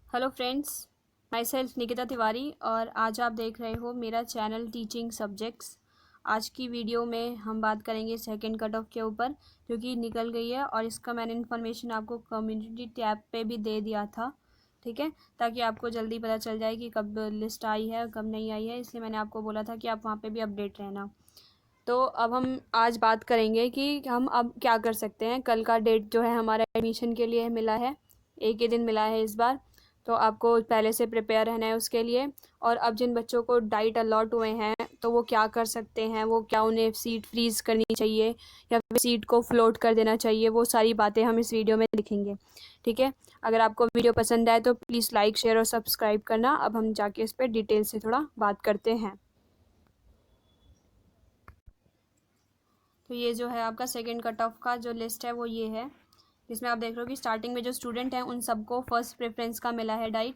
Hello friends, my self Nikita Tiwari और आज आप देख रहे हो मेरा चैनल टीचिंग सब्जेक्ट्स। आज की वीडियो में हम बात करेंगे सेकंड कट ऑफ के ऊपर, जो कि निकल गई है और इसका मैंने इन्फॉर्मेशन आपको कम्युनिटी टैब पे भी दे दिया था। ठीक है, ताकि आपको जल्दी पता चल जाए कि कब लिस्ट आई है और कब नहीं आई है, इसलिए मैंने आपको बोला था कि आप वहाँ पे भी अपडेट रहना। तो अब हम आज बात करेंगे कि हम अब क्या कर सकते हैं। कल का डेट जो है हमारा एडमिशन के लिए मिला है, एक ही दिन मिला है इस बार, तो आपको पहले से प्रिपेयर रहना है उसके लिए। और अब जिन बच्चों को डाइट अलॉट हुए हैं तो वो क्या कर सकते हैं, वो क्या उन्हें सीट फ्रीज़ करनी चाहिए या फिर सीट को फ्लोट कर देना चाहिए, वो सारी बातें हम इस वीडियो में लिखेंगे। ठीक है, अगर आपको वीडियो पसंद आए तो प्लीज़ लाइक, शेयर और सब्सक्राइब करना। अब हम जाके इस पर डिटेल से थोड़ा बात करते हैं। तो ये जो है आपका सेकेंड कट ऑफ का जो लिस्ट है वो ये है, जिसमें आप देख रहे हो कि स्टार्टिंग में जो स्टूडेंट हैं उन सबको फर्स्ट प्रेफरेंस का मिला है डाइट,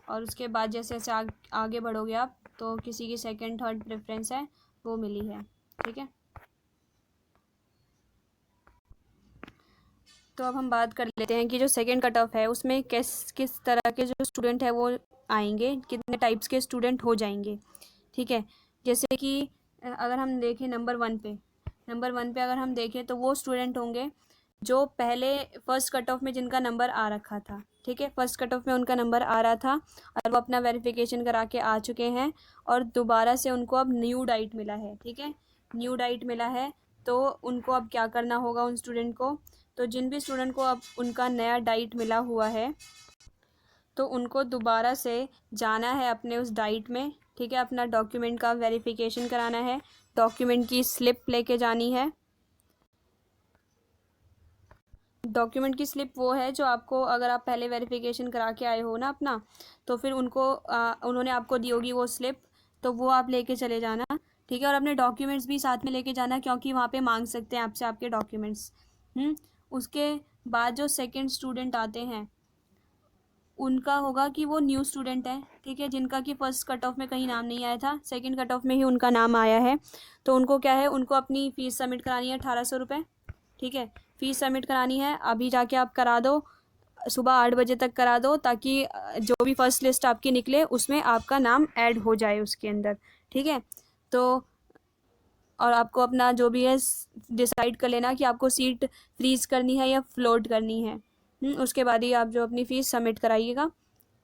और उसके बाद जैसे जैसे आगे बढ़ोगे आप तो किसी की सेकंड थर्ड प्रेफरेंस है वो मिली है। ठीक है, तो अब हम बात कर लेते हैं कि जो सेकंड कट ऑफ है उसमें किस तरह के जो स्टूडेंट है वो आएंगे, कितने टाइप्स के स्टूडेंट हो जाएंगे। ठीक है, जैसे कि अगर हम देखें नंबर वन पे अगर हम देखें तो वो स्टूडेंट होंगे जो पहले फर्स्ट कट ऑफ में जिनका नंबर आ रखा था। ठीक है, फर्स्ट कट ऑफ में उनका नंबर आ रहा था और वो अपना वेरिफिकेशन करा के आ चुके हैं और दोबारा से उनको अब न्यू डाइट मिला है। ठीक है, न्यू डाइट मिला है तो उनको अब क्या करना होगा उन स्टूडेंट को। तो जिन भी स्टूडेंट को अब उनका नया डाइट मिला हुआ है तो उनको दोबारा से जाना है अपने उस डाइट में। ठीक है, अपना डॉक्यूमेंट का वेरिफिकेशन कराना है, डॉक्यूमेंट की स्लिप लेके जानी है। डॉक्यूमेंट की स्लिप वो है जो आपको, अगर आप पहले वेरिफिकेशन करा के आए हो ना अपना, तो फिर उन्होंने आपको दी होगी वो स्लिप, तो वो आप लेके चले जाना। ठीक है, और अपने डॉक्यूमेंट्स भी साथ में लेके जाना क्योंकि वहाँ पे मांग सकते हैं आपसे आपके डॉक्यूमेंट्स। उसके बाद जो सेकंड स्टूडेंट आते हैं उनका होगा कि वो न्यू स्टूडेंट है। ठीक है, जिनका कि फर्स्ट कट ऑफ में कहीं नाम नहीं आया था, सेकंड कट ऑफ में ही उनका नाम आया है, तो उनको क्या है, उनको अपनी फ़ीस सबमिट करानी है 1800 रुपये। ठीक है, फ़ीस सबमिट करानी है, अभी जाके आप करा दो, सुबह 8 बजे तक करा दो, ताकि जो भी फर्स्ट लिस्ट आपकी निकले उसमें आपका नाम ऐड हो जाए उसके अंदर। ठीक है, तो और आपको अपना जो भी है डिसाइड कर लेना कि आपको सीट फ्रीज़ करनी है या फ्लोट करनी है। उसके बाद ही आप जो अपनी फ़ीस सबमिट कराइएगा,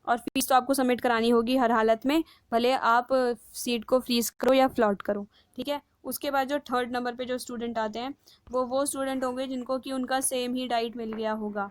और फ़ीस तो आपको सबमिट करानी होगी हर हालत में, भले आप सीट को फ्रीज़ करो या फ्लॉट करो। ठीक है, उसके बाद जो थर्ड नंबर पे जो स्टूडेंट आते हैं वो स्टूडेंट होंगे जिनको कि उनका सेम ही डाइट मिल गया होगा।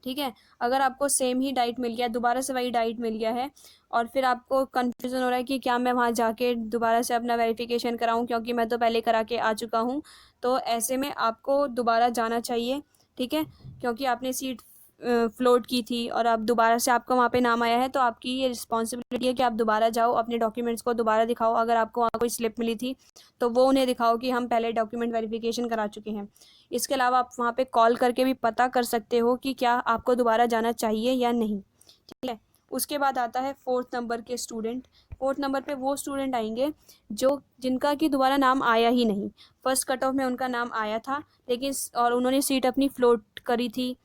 ठीक है, अगर आपको सेम ही डाइट मिल गया, दोबारा से वही डाइट मिल गया है और फिर आपको कन्फ्यूज़न हो रहा है कि क्या मैं वहाँ जाके दोबारा से अपना वेरिफिकेशन कराऊँ क्योंकि मैं तो पहले करा के आ चुका हूँ, तो ऐसे में आपको दोबारा जाना चाहिए। ठीक है, क्योंकि आपने सीट फ्लोट की थी और अब दोबारा से आपका वहाँ पे नाम आया है, तो आपकी ये रिस्पॉन्सिबिलिटी है कि आप दोबारा जाओ, अपने डॉक्यूमेंट्स को दोबारा दिखाओ। अगर आपको वहाँ कोई स्लिप मिली थी तो वो उन्हें दिखाओ कि हम पहले डॉक्यूमेंट वेरिफिकेशन करा चुके हैं। इसके अलावा आप वहाँ पे कॉल करके भी पता कर सकते हो कि क्या आपको दोबारा जाना चाहिए या नहीं। ठीक है, उसके बाद आता है फोर्थ नंबर के स्टूडेंट। फोर्थ नंबर पे वो स्टूडेंट आएंगे जो जिनका कि दोबारा नाम आया ही नहीं, फर्स्ट कट ऑफ में उनका नाम आया था लेकिन और उन्होंने सीट अपनी फ्लोट करी थी,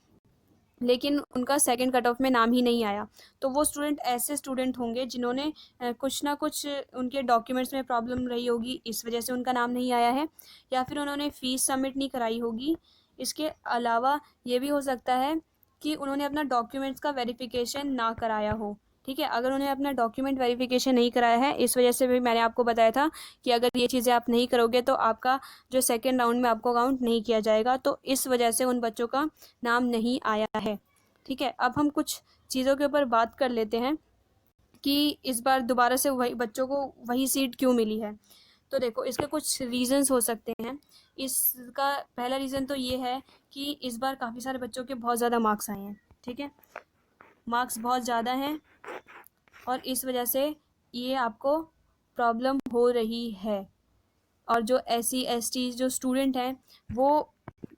लेकिन उनका सेकंड कट ऑफ में नाम ही नहीं आया। तो वो स्टूडेंट ऐसे स्टूडेंट होंगे जिन्होंने कुछ ना कुछ उनके डॉक्यूमेंट्स में प्रॉब्लम रही होगी, इस वजह से उनका नाम नहीं आया है, या फिर उन्होंने फ़ीस सबमिट नहीं कराई होगी। इसके अलावा ये भी हो सकता है कि उन्होंने अपना डॉक्यूमेंट्स का वेरिफिकेशन ना कराया हो। ठीक है, अगर उन्हें अपना डॉक्यूमेंट वेरिफिकेशन नहीं कराया है, इस वजह से भी मैंने आपको बताया था कि अगर ये चीज़ें आप नहीं करोगे तो आपका जो सेकेंड राउंड में आपको काउंट नहीं किया जाएगा, तो इस वजह से उन बच्चों का नाम नहीं आया है। ठीक है, अब हम कुछ चीज़ों के ऊपर बात कर लेते हैं कि इस बार दोबारा से वही बच्चों को वही सीट क्यों मिली है। तो देखो, इसके कुछ रीज़न्स हो सकते हैं। इसका पहला रीज़न तो ये है कि इस बार काफ़ी सारे बच्चों के बहुत ज़्यादा मार्क्स आए हैं। ठीक है, मार्क्स बहुत ज़्यादा हैं और इस वजह से ये आपको प्रॉब्लम हो रही है। और जो SC ST जो स्टूडेंट हैं वो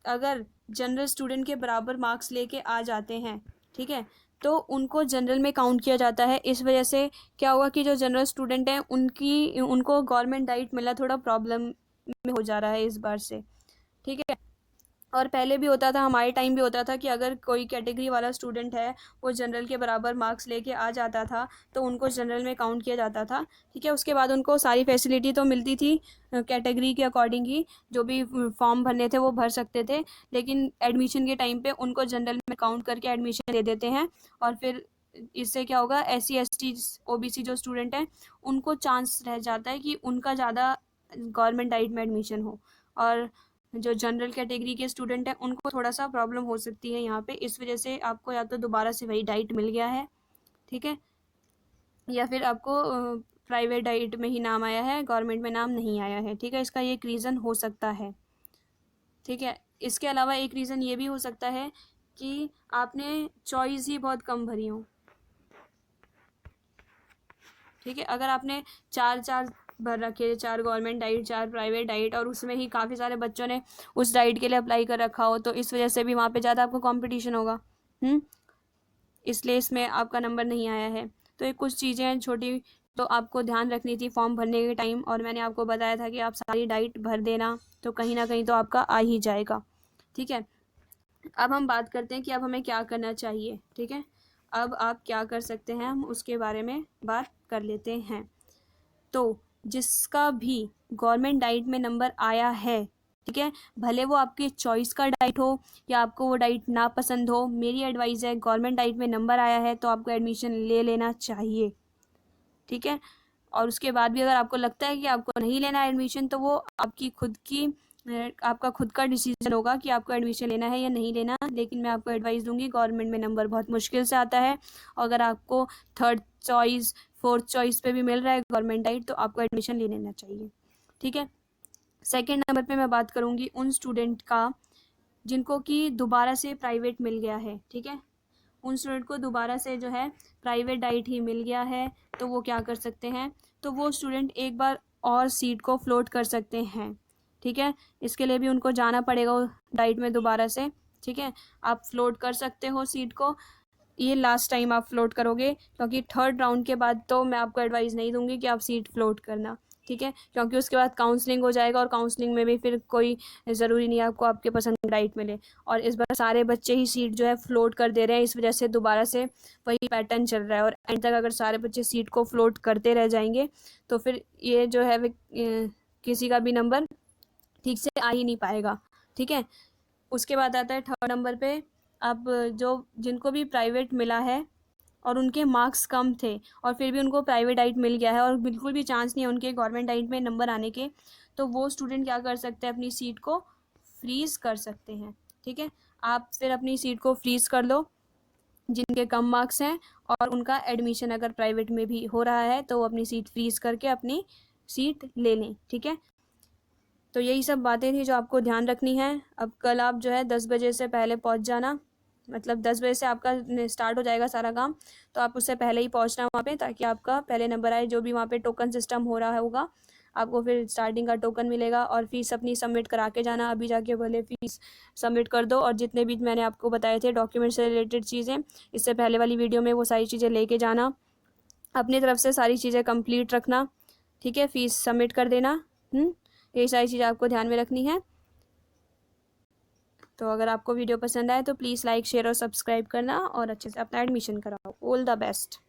अगर जनरल स्टूडेंट के बराबर मार्क्स लेके आ जाते हैं, ठीक है, तो उनको जनरल में काउंट किया जाता है। इस वजह से क्या हुआ कि जो जनरल स्टूडेंट हैं उनको गवर्नमेंट डाइट मिला थोड़ा प्रॉब्लम में हो जा रहा है इस बार से। ठीक है, और पहले भी होता था, हमारे टाइम भी होता था कि अगर कोई कैटेगरी वाला स्टूडेंट है वो जनरल के बराबर मार्क्स लेके आ जाता था तो उनको जनरल में काउंट किया जाता था, ठीक है। उसके बाद उनको सारी फैसिलिटी तो मिलती थी कैटेगरी के अकॉर्डिंग ही, जो भी फॉर्म भरने थे वो भर सकते थे, लेकिन एडमिशन के टाइम पे उनको जनरल में काउंट करके एडमिशन दे देते हैं। और फिर इससे क्या होगा, SC ST OBC जो स्टूडेंट हैं उनको चांस रह जाता है कि उनका ज़्यादा गवर्नमेंट डाइट में एडमिशन हो, और जो जनरल कैटेगरी के स्टूडेंट हैं उनको थोड़ा सा प्रॉब्लम हो सकती है यहाँ पे। इस वजह से आपको या तो दोबारा से वही डाइट मिल गया है, ठीक है, या फिर आपको प्राइवेट डाइट में ही नाम आया है, गवर्नमेंट में नाम नहीं आया है, ठीक है। इसका ये एक रीज़न हो सकता है, ठीक है। इसके अलावा एक रीज़न ये भी हो सकता है कि आपने चॉइस ही बहुत कम भरी हो, ठीक है। अगर आपने चार भर रखे, 4 गवर्नमेंट डाइट, 4 प्राइवेट डाइट, और उसमें ही काफ़ी सारे बच्चों ने उस डाइट के लिए अप्लाई कर रखा हो, तो इस वजह से भी वहाँ पे ज़्यादा आपको कंपटीशन होगा, इसलिए इसमें आपका नंबर नहीं आया है। तो ये कुछ चीज़ें हैं छोटी, तो आपको ध्यान रखनी थी फॉर्म भरने के टाइम, और मैंने आपको बताया था कि आप सारी डाइट भर देना, तो कहीं ना कहीं तो आपका आ ही जाएगा, ठीक है। अब हम बात करते हैं कि अब हमें क्या करना चाहिए, ठीक है। अब आप क्या कर सकते हैं, हम उसके बारे में बात कर लेते हैं। तो जिसका भी गवर्नमेंट डाइट में नंबर आया है, ठीक है, भले वो आपके चॉइस का डाइट हो या आपको वो डाइट ना पसंद हो, मेरी एडवाइस है गवर्नमेंट डाइट में नंबर आया है तो आपको एडमिशन ले लेना चाहिए, ठीक है। और उसके बाद भी अगर आपको लगता है कि आपको नहीं लेना एडमिशन, तो वो आपकी खुद की आपका खुद का डिसीजन होगा कि आपको एडमिशन लेना है या नहीं लेना। लेकिन मैं आपको एडवाइस दूंगी, गवर्नमेंट में नंबर बहुत मुश्किल से आता है, और अगर आपको 3rd चॉइस 4th चॉइस पे भी मिल रहा है गवर्नमेंट डाइट, तो आपको एडमिशन ले लेना चाहिए, ठीक है। सेकेंड नंबर पे मैं बात करूँगी उन स्टूडेंट का जिनको कि दोबारा से प्राइवेट मिल गया है, ठीक है। उन स्टूडेंट को दोबारा से जो है प्राइवेट डाइट ही मिल गया है, तो वो क्या कर सकते हैं, तो वो स्टूडेंट एक बार और सीट को फ्लोट कर सकते हैं, ठीक है। इसके लिए भी उनको जाना पड़ेगा डाइट में दोबारा से, ठीक है। आप फ्लोट कर सकते हो सीट को, ये लास्ट टाइम आप फ्लोट करोगे, क्योंकि 3rd राउंड के बाद तो मैं आपको एडवाइस नहीं दूंगी कि आप सीट फ्लोट करना, ठीक है, क्योंकि उसके बाद काउंसलिंग हो जाएगा, और काउंसलिंग में भी फिर कोई ज़रूरी नहीं है आपको आपके पसंद की डाइट मिले। और इस बार सारे बच्चे ही सीट जो है फ्लोट कर दे रहे हैं, इस वजह से दोबारा से वही पैटर्न चल रहा है, और एंड तक अगर सारे बच्चे सीट को फ्लोट करते रह जाएंगे तो फिर ये जो है किसी का भी नंबर ठीक से आ ही नहीं पाएगा, ठीक है। उसके बाद आता है 3rd नंबर पे, अब जो जिनको भी प्राइवेट मिला है और उनके मार्क्स कम थे और फिर भी उनको प्राइवेट डाइट मिल गया है और बिल्कुल भी चांस नहीं है उनके गवर्नमेंट डाइट में नंबर आने के, तो वो स्टूडेंट क्या कर सकते हैं, अपनी सीट को फ्रीज़ कर सकते हैं, ठीक है। आप फिर अपनी सीट को फ्रीज़ कर लो जिनके कम मार्क्स हैं, और उनका एडमिशन अगर प्राइवेट में भी हो रहा है तो वो अपनी सीट फ्रीज़ करके अपनी सीट ले लें, ठीक है। तो यही सब बातें थी जो आपको ध्यान रखनी है। अब कल आप जो है 10 बजे से पहले पहुंच जाना, मतलब 10 बजे से आपका स्टार्ट हो जाएगा सारा काम, तो आप उससे पहले ही पहुंचना वहाँ पे, ताकि आपका पहले नंबर आए। जो भी वहाँ पे टोकन सिस्टम हो रहा होगा आपको फिर स्टार्टिंग का टोकन मिलेगा, और फीस अपनी सबमिट करा के जाना। अभी जाके भले फीस सबमिट कर दो, और जितने भी मैंने आपको बताए थे डॉक्यूमेंट से रिलेटेड चीज़ें इससे पहले वाली वीडियो में, वो सारी चीज़ें लेके जाना, अपनी तरफ से सारी चीज़ें कंप्लीट रखना, ठीक है। फीस सबमिट कर देना, यही सारी चीज़ें आपको ध्यान में रखनी है। तो अगर आपको वीडियो पसंद आए तो प्लीज़ लाइक शेयर और सब्सक्राइब करना, और अच्छे से अपना एडमिशन कराओ। All the best.